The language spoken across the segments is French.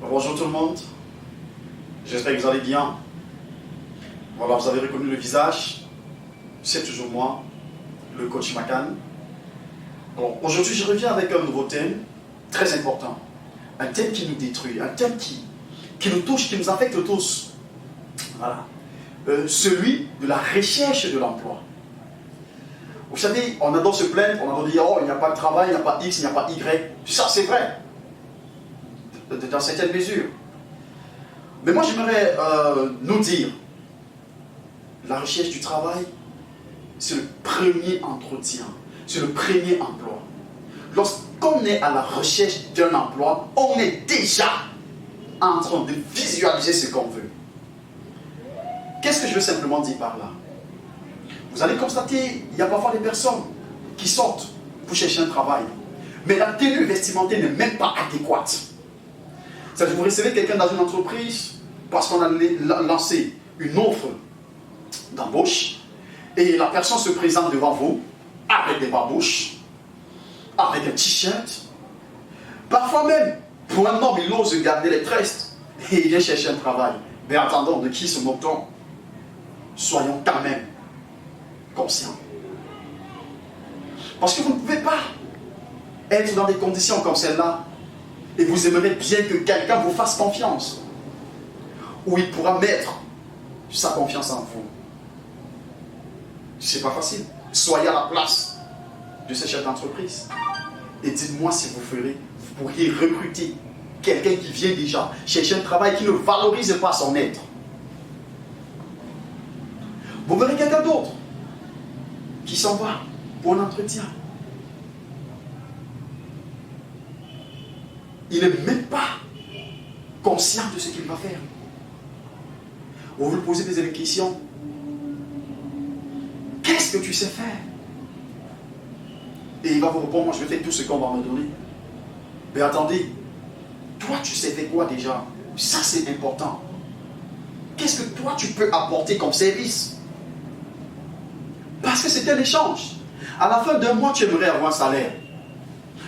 Bonjour tout le monde, j'espère que vous allez bien. Voilà, vous avez reconnu le visage, c'est toujours moi, le coach Makan. Alors aujourd'hui je reviens avec un nouveau thème très important, un thème qui nous détruit, un thème qui nous touche, qui nous affecte tous. Voilà, celui de la recherche de l'emploi. Vous savez, on adore se plaindre, on adore dire oh il n'y a pas de travail, il n'y a pas X, il n'y a pas Y. Ça c'est vrai, dans certaines mesures. Mais moi j'aimerais nous dire, la recherche du travail, c'est le premier entretien, c'est le premier emploi. Lorsqu'on est à la recherche d'un emploi, on est déjà en train de visualiser ce qu'on veut. Qu'est-ce que je veux simplement dire par là? Vous allez constater, il y a parfois des personnes qui sortent pour chercher un travail, mais la tenue vestimentaire n'est même pas adéquate. C'est-à-dire, vous recevez quelqu'un dans une entreprise parce qu'on a lancé une offre d'embauche et la personne se présente devant vous avec des babouches, avec un t-shirt. Parfois même, pour un homme, il ose garder les tresses et il vient chercher un travail. Mais attendons, de qui se moque-t-on? Soyons quand même conscients. Parce que vous ne pouvez pas être dans des conditions comme celle-là et vous aimeriez bien que quelqu'un vous fasse confiance, où il pourra mettre sa confiance en vous. C'est pas facile. Soyez à la place de ce chef d'entreprise et dites-moi si vous pourriez recruter quelqu'un qui vient déjà chercher un travail qui ne valorise pas son être. Vous verrez quelqu'un d'autre qui s'en va pour un entretien. Il n'est même pas conscient de ce qu'il va faire. Vous lui posez des questions. Qu'est-ce que tu sais faire? Et il va vous répondre, moi je vais faire tout ce qu'on va me donner. Mais attendez, toi tu sais faire quoi déjà? Ça c'est important. Qu'est-ce que toi tu peux apporter comme service? Parce que c'est un échange. À la fin d'un mois, tu aimerais avoir un salaire.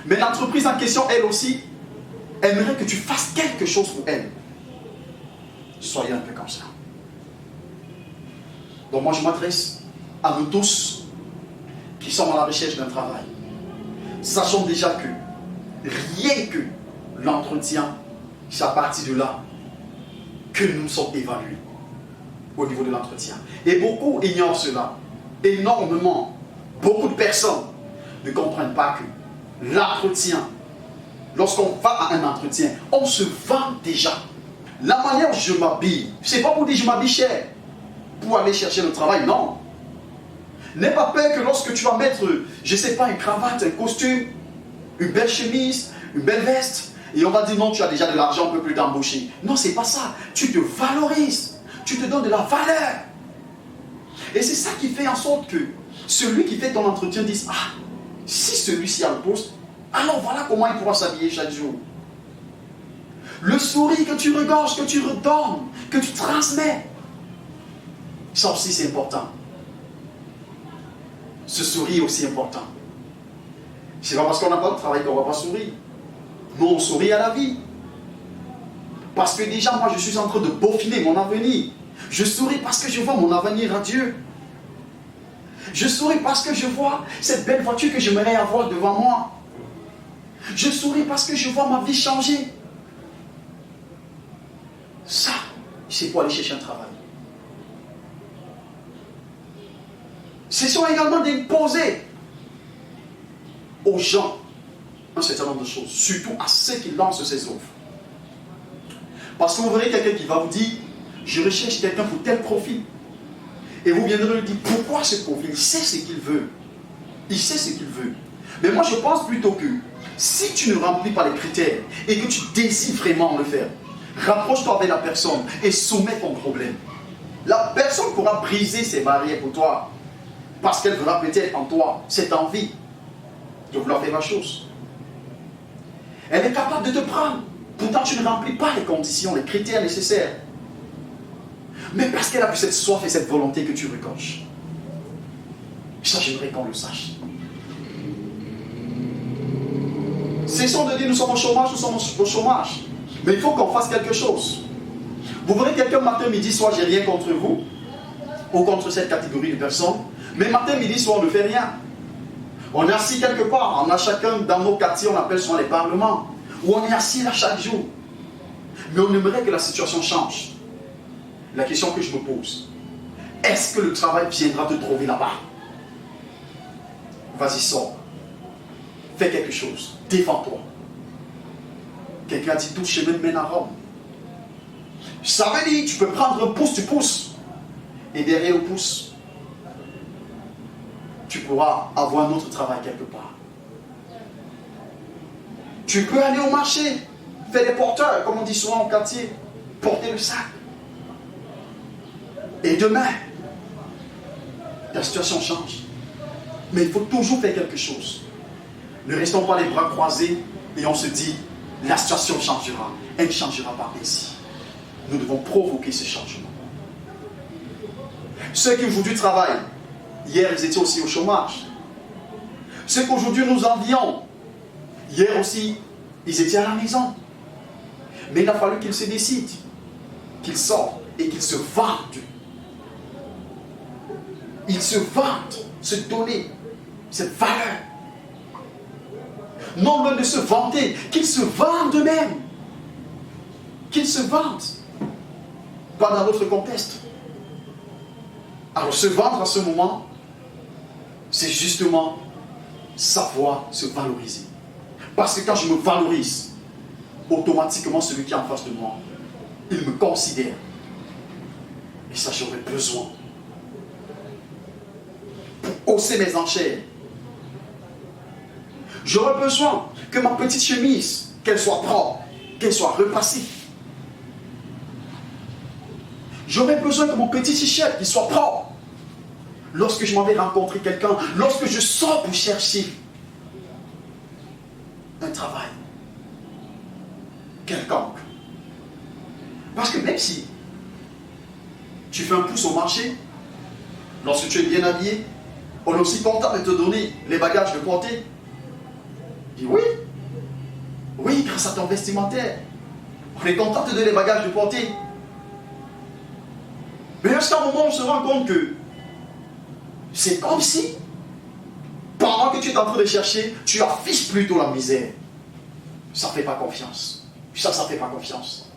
Mais l'entreprise en question, elle aussi, aimerait que tu fasses quelque chose pour elle. Soyez un peu comme ça. Donc moi je m'adresse à nous tous qui sommes à la recherche d'un travail. Sachons déjà que rien que l'entretien, c'est à partir de là que nous sommes évalués au niveau de l'entretien. Et beaucoup ignorent cela. Énormément. Beaucoup de personnes ne comprennent pas que l'entretien, lorsqu'on va à un entretien, on se vend déjà. La manière dont je m'habille, c'est pas pour dire je m'habille cher pour aller chercher le travail, non. N'aie pas peur que lorsque tu vas mettre, je ne sais pas, une cravate, un costume, une belle chemise, une belle veste, et on va dire non, tu as déjà de l'argent, on ne peut plus t'embaucher. Non, c'est pas ça. Tu te valorises, tu te donnes de la valeur. Et c'est ça qui fait en sorte que celui qui fait ton entretien dise, ah, si celui-ci a le poste, alors voilà comment il pourra s'habiller chaque jour. Le sourire que tu regorges, que tu redonnes, que tu transmets, ça aussi c'est important. Ce sourire est aussi important. C'est pas parce qu'on n'a pas de travail qu'on ne va pas sourire. Non, on sourit à la vie. Parce que déjà, moi, je suis en train de peaufiner mon avenir. Je souris parce que je vois mon avenir à Dieu. Je souris parce que je vois cette belle voiture que j'aimerais avoir devant moi. Je souris parce que je vois ma vie changer. Ça, c'est pour aller chercher un travail. Ce sont également d'imposer aux gens un certain nombre de choses, surtout à ceux qui lancent ces offres. Parce que vous verrez quelqu'un qui va vous dire, je recherche quelqu'un pour tel profil. Et vous viendrez lui dire, pourquoi ce profil? Il sait ce qu'il veut. Il sait ce qu'il veut. Mais moi je pense plutôt que, si tu ne remplis pas les critères et que tu désires vraiment le faire, rapproche-toi avec la personne et soumets ton problème. La personne pourra briser ses barrières pour toi. Parce qu'elle verra peut-être en toi cette envie de vouloir faire la chose. Elle est capable de te prendre. Pourtant, tu ne remplis pas les conditions, les critères nécessaires. Mais parce qu'elle a plus cette soif et cette volonté que tu regorges. Ça, j'aimerais qu'on le sache. Cessons de dire nous sommes au chômage, nous sommes au chômage. Mais il faut qu'on fasse quelque chose. Vous verrez quelqu'un matin, midi, soir, j'ai rien contre vous, ou contre cette catégorie de personnes, mais matin, midi, soir, on ne fait rien. On est assis quelque part, on a chacun dans nos quartiers, on appelle souvent les parlements, où on est assis là chaque jour. Mais on aimerait que la situation change. La question que je me pose, est-ce que le travail viendra te trouver là-bas? Vas-y, sors. Fais quelque chose. Défends-toi. Quelqu'un a dit, tout chemin mène à Rome. Ça veut dire, tu peux prendre un pouce, tu pousses. Et derrière le pouce, tu pourras avoir un autre travail quelque part. Tu peux aller au marché, faire des porteurs, comme on dit souvent au quartier, porter le sac. Et demain, la situation change. Mais il faut toujours faire quelque chose. Ne restons pas les bras croisés et on se dit, la situation changera. Elle ne changera pas ainsi. Nous devons provoquer ce changement. Ceux qui aujourd'hui travaillent, hier ils étaient aussi au chômage. Ceux qu'aujourd'hui nous envions, hier aussi ils étaient à la maison. Mais il a fallu qu'ils se décident, qu'ils sortent et qu'ils se vantent. Ils se vantent, se donner cette valeur. Non loin de se vanter, qu'ils se vendent eux-mêmes. Qu'ils se vendent. Pas dans notre contexte. Alors se vendre à ce moment, c'est justement savoir se valoriser. Parce que quand je me valorise, automatiquement celui qui est en face de moi, il me considère. Et ça, j'aurais besoin. Pour hausser mes enchères. J'aurais besoin que ma petite chemise, qu'elle soit propre, qu'elle soit repassée. J'aurais besoin que mon petit t-shirt, qu'il soit propre. Lorsque je m'en vais rencontrer quelqu'un, lorsque je sors pour chercher un travail quelconque. Parce que même si tu fais un pouce au marché, lorsque tu es bien habillé, on est aussi content de te donner les bagages de portée. Dis oui, oui, grâce à ton vestimentaire. On est content de te donner les bagages de portée. Mais jusqu'à un moment, on se rend compte que c'est comme si, pendant que tu es en train de chercher, tu affiches plutôt la misère. Ça ne fait pas confiance. Ça ne fait pas confiance.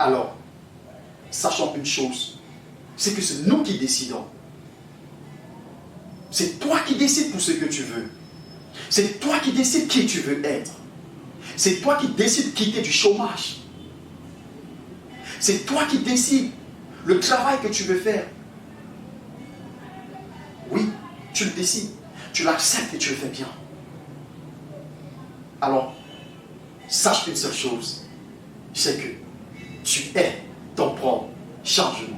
Alors, sachant une chose, c'est que c'est nous qui décidons. C'est toi qui décides pour ce que tu veux. C'est toi qui décides qui tu veux être. C'est toi qui décides de quitter du chômage. C'est toi qui décides le travail que tu veux faire. Oui, tu le décides. Tu l'acceptes et tu le fais bien. Alors, sache une seule chose, c'est que tu es ton propre changement.